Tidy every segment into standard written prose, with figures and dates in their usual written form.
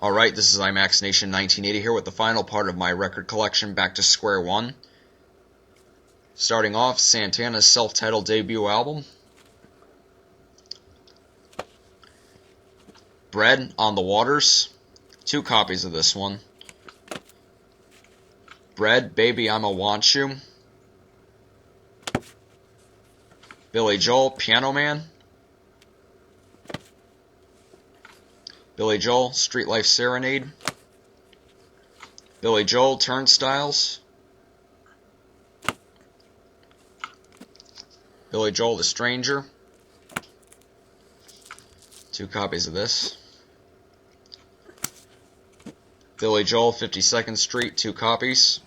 Alright, this is IMAX Nation 1980 here with the final part of my record collection, back to square one. Starting off, Santana's self-titled debut album. Bread on the Waters. 2 copies of this one. Bread, Baby I'ma Want You. Billy Joel, Piano Man. Billy Joel, Street Life Serenade. Billy Joel, Turnstiles. Billy Joel, The Stranger. 2 copies of this. Billy Joel, 52nd Street, 2 copies.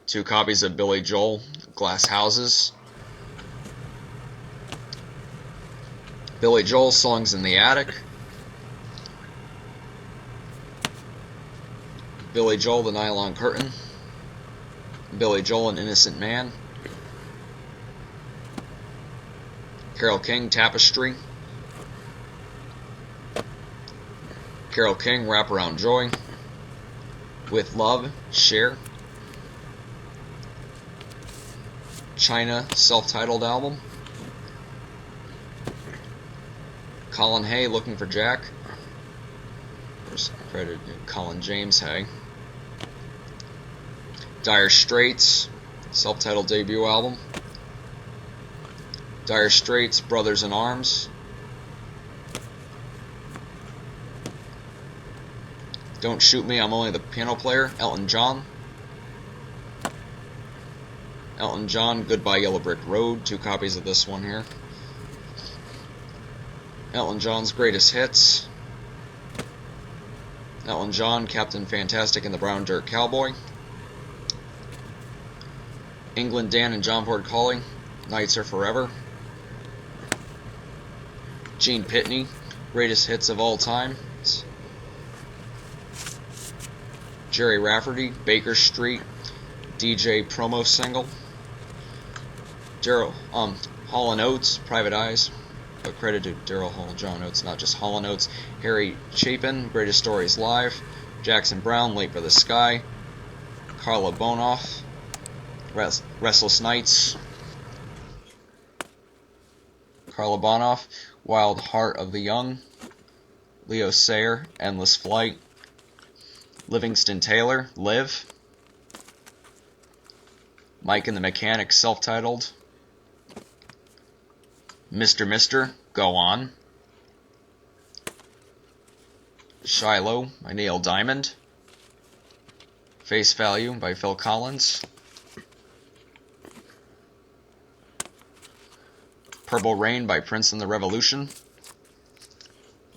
2 copies of Billy Joel, Glass Houses. Billy Joel, Songs in the Attic. Billy Joel, The Nylon Curtain. Billy Joel, An Innocent Man. Carole King, Tapestry. Carole King, Wraparound Joy. With Love, Share. China, self-titled album. Colin Hay, Looking for Jack. There's credit to Colin James Hay. Dire Straits, self-titled debut album. Dire Straits, Brothers in Arms. Don't Shoot Me, I'm Only the Piano Player, Elton John. Elton John, Goodbye Yellow Brick Road, 2 copies of this one here. Elton John's Greatest Hits. Elton John, Captain Fantastic and the Brown Dirt Cowboy. England Dan and John Ford Calling, Nights Are Forever. Gene Pitney, Greatest Hits of All Time. Jerry Rafferty, Baker Street, DJ promo single. Hall & Oates, Private Eyes. But credit to Daryl Hall, John Oates, not just Hall & Oates. Harry Chapin, Greatest Stories Live. Jackson Browne, Late for the Sky. Carla Bonoff, Restless Nights. Carla Bonoff, Wild Heart of the Young. Leo Sayer, Endless Flight. Livingston Taylor, Live. Mike and the Mechanic, self-titled. Mr. Go On. Shiloh by Neil Diamond. Face Value by Phil Collins. Purple Rain by Prince and the Revolution.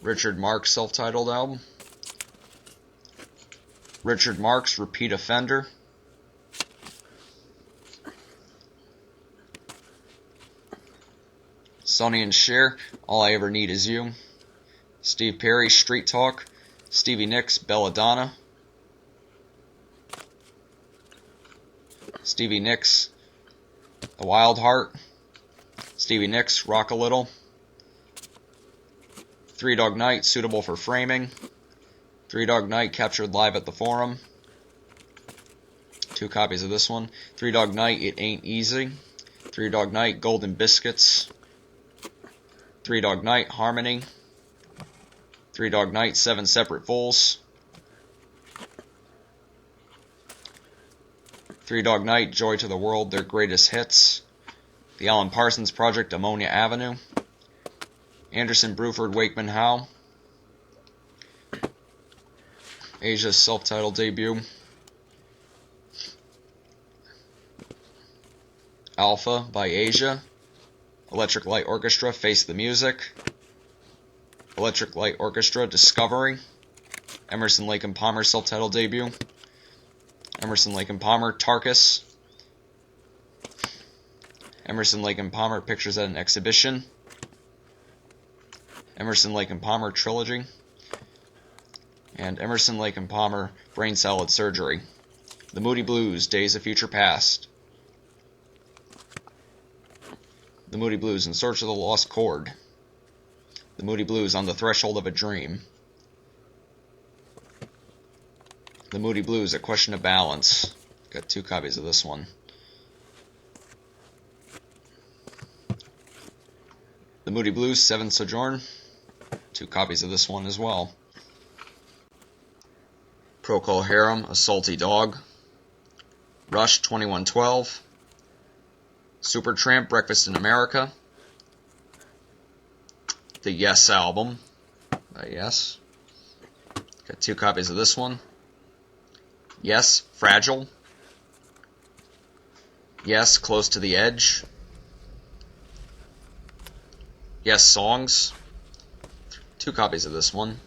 Richard Marx, self-titled album. Richard Marx, Repeat Offender. Sonny and Cher, All I Ever Need Is You. Steve Perry, Street Talk. Stevie Nicks, Belladonna. Stevie Nicks, A Wild Heart. Stevie Nicks, Rock a Little. Three Dog Night, Suitable for Framing. Three Dog Night, Captured Live at the Forum. 2 copies of this one. Three Dog Night, It Ain't Easy. Three Dog Night, Golden Biscuits. Three Dog Night, Harmony. Three Dog Night, Seven Separate Fools. Three Dog Night, Joy to the World, Their Greatest Hits. The Alan Parsons Project, Ammonia Avenue. Anderson, Bruford, Wakeman Howe. Asia's self-titled debut. Alpha by Asia. Electric Light Orchestra, Face the Music. Electric Light Orchestra, Discovery. Emerson, Lake and Palmer, self-titled debut. Emerson, Lake and Palmer, Tarkus. Emerson, Lake and Palmer, Pictures at an Exhibition. Emerson, Lake and Palmer, Trilogy. And Emerson, Lake and Palmer, Brain Salad Surgery. The Moody Blues, Days of Future Past. The Moody Blues, In Search of the Lost Chord. The Moody Blues, On the Threshold of a Dream. The Moody Blues, A Question of Balance. Got 2 copies of this one. The Moody Blues, Seventh Sojourn. 2 copies of this one as well. Procol Harum, A Salty Dog. Rush, 2112. Supertramp, Breakfast in America. The Yes album. Yes. Got 2 copies of this one. Yes, Fragile. Yes, Close to the Edge. Yes, Songs. 2 copies of this one.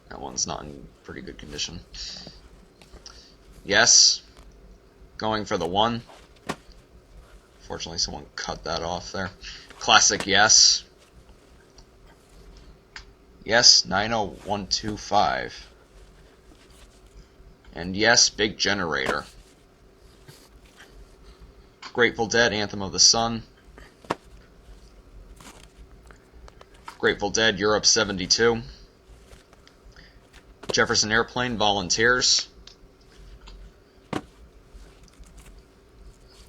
That one's not in pretty good condition. Yes, Going for the One. Fortunately, someone cut that off there. Classic Yes. Yes, 90125. And yes, Big Generator. Grateful Dead, Anthem of the Sun. Grateful Dead, Europe 72. Jefferson Airplane, Volunteers.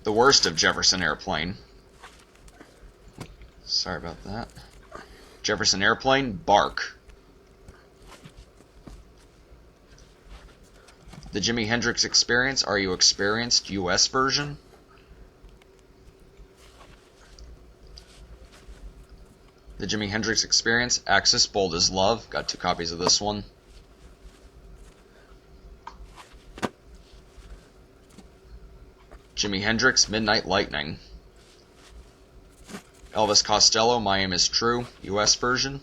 The Worst of Jefferson Airplane. Sorry about that. Jefferson Airplane, Bark. The Jimi Hendrix Experience, Are You Experienced? US version. The Jimi Hendrix Experience, Axis, Bold as Love. Got 2 copies of this one. Jimi Hendrix, Midnight Lightning. Elvis Costello, My Aim is True, US version.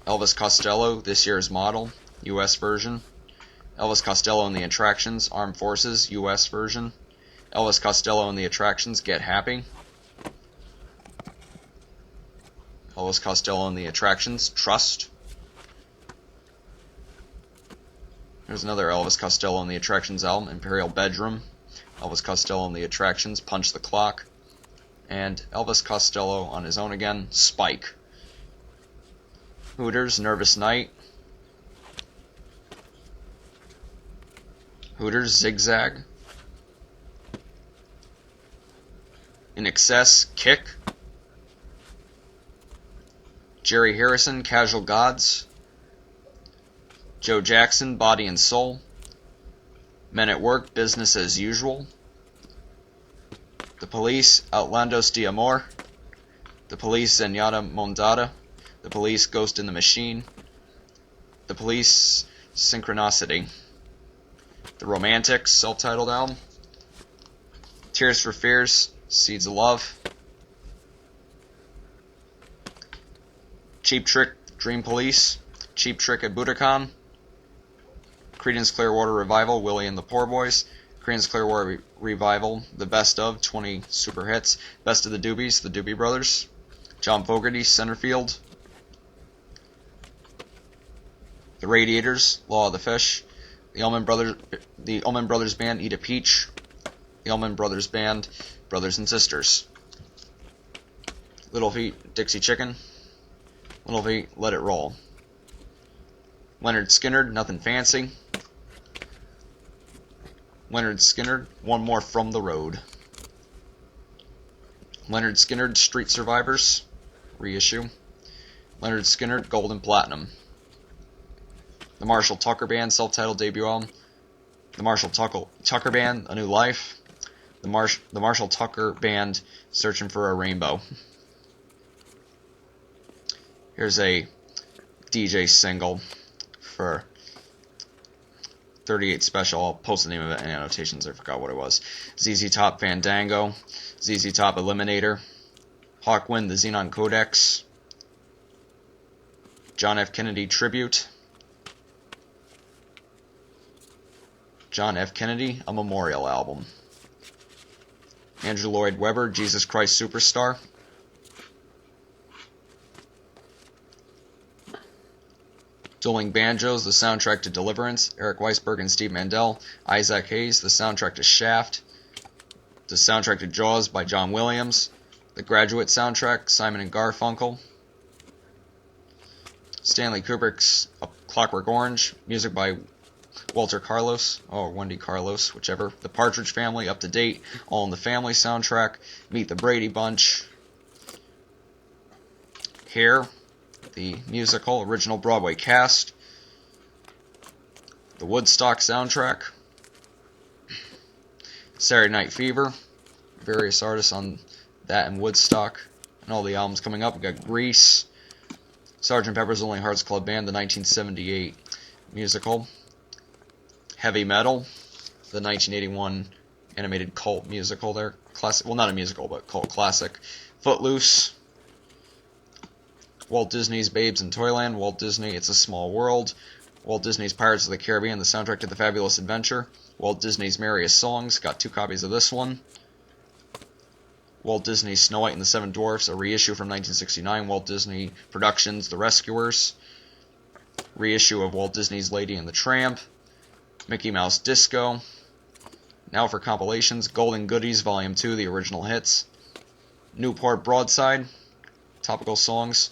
Elvis Costello, This Year's Model, US version. Elvis Costello and the Attractions, Armed Forces, US version. Elvis Costello and the Attractions, Get Happy. Elvis Costello and the Attractions, Trust. There's another Elvis Costello and the Attractions album, Imperial Bedroom. Elvis Costello and the Attractions, Punch the Clock. And Elvis Costello on his own again, Spike. Hooters, Nervous Night. Hooters, Zigzag. In Excess, Kick. Jerry Harrison, Casual Gods. Joe Jackson, Body and Soul. Men at Work, Business as Usual. The Police, Outlandos de Amor. The Police, Zenyatta Mondada. The Police, Ghost in the Machine. The Police, Synchronicity. The Romantics, self-titled album. Tears for Fears, Seeds of Love. Cheap Trick, Dream Police. Cheap Trick at Budokan. Creedence Clearwater Revival, Willie and the Poor Boys. Creedence Clearwater Revival, The Best of, 20 super hits. Best of the Doobies, the Doobie Brothers. John Fogerty, Centerfield. The Radiators, Law of the Fish. The Allman Brothers Band, Eat a Peach. The Allman Brothers Band, Brothers and Sisters. Little Feat, Dixie Chicken. Little Feat, Let It Roll. Leonard Skinner, Nothing Fancy. Leonard Skinner, One More From the Road. Leonard Skinner, Street Survivors, reissue. Leonard Skinner, Gold and Platinum. The Marshall Tucker Band, self-titled debut album. The Marshall Tucker Band, A New Life. The Marshall Tucker Band, Searching for a Rainbow. Here's a DJ single for 38 Special. I'll post the name of it in annotations. I forgot what it was. ZZ Top Fandango. ZZ Top Eliminator. Hawkwind, The Xenon Codex. John F. Kennedy Tribute. John F. Kennedy, A Memorial Album. Andrew Lloyd Webber, Jesus Christ Superstar. Dueling Banjos, the soundtrack to Deliverance. Eric Weisberg and Steve Mandel. Isaac Hayes, the soundtrack to Shaft. The soundtrack to Jaws by John Williams. The Graduate soundtrack, Simon and Garfunkel. Stanley Kubrick's A Clockwork Orange, music by Walter Carlos, or Wendy Carlos, whichever. The Partridge Family, Up to Date, All in the Family soundtrack. Meet the Brady Bunch. Hair, the musical, original Broadway cast. The Woodstock soundtrack. Saturday Night Fever, various artists on that and Woodstock, and all the albums coming up. We got Grease, Sgt. Pepper's Lonely Hearts Club Band, the 1978 musical. Heavy Metal, the 1981 animated cult musical there. Classic, well, not a musical, but cult classic. Footloose. Walt Disney's Babes in Toyland. Walt Disney, It's a Small World. Walt Disney's Pirates of the Caribbean, the soundtrack to The Fabulous Adventure. Walt Disney's Merriest Songs, got 2 copies of this one. Walt Disney's Snow White and the Seven Dwarfs, a reissue from 1969. Walt Disney Productions, The Rescuers. Reissue of Walt Disney's Lady and the Tramp. Mickey Mouse Disco. Now for compilations, Golden Goodies Volume 2, the original hits. Newport Broadside, topical songs.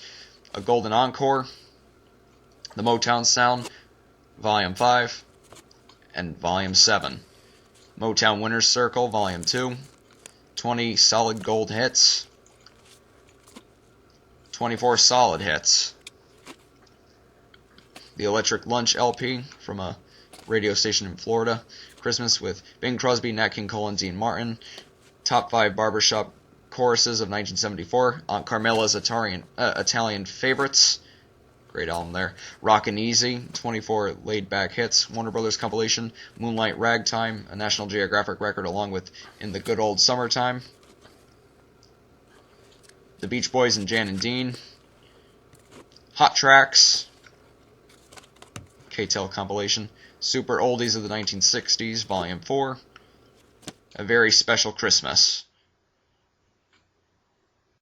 A Golden Encore. The Motown Sound, Volume 5. And Volume 7. Motown Winner's Circle, Volume 2. 20 solid gold hits. 24 solid hits. The Electric Lunch LP from a radio station in Florida. Christmas with Bing Crosby, Nat King Cole, and Dean Martin. Top 5 barbershop choruses of 1974. Aunt Carmela's Italian Favorites. Great album there. Rockin' Easy, 24 laid-back hits. Warner Brothers compilation. Moonlight Ragtime, a National Geographic record along with In the Good Old Summertime. The Beach Boys and Jan and Dean. Hot Tracks. K-Tel compilation. Super Oldies of the 1960s, Volume 4. A Very Special Christmas.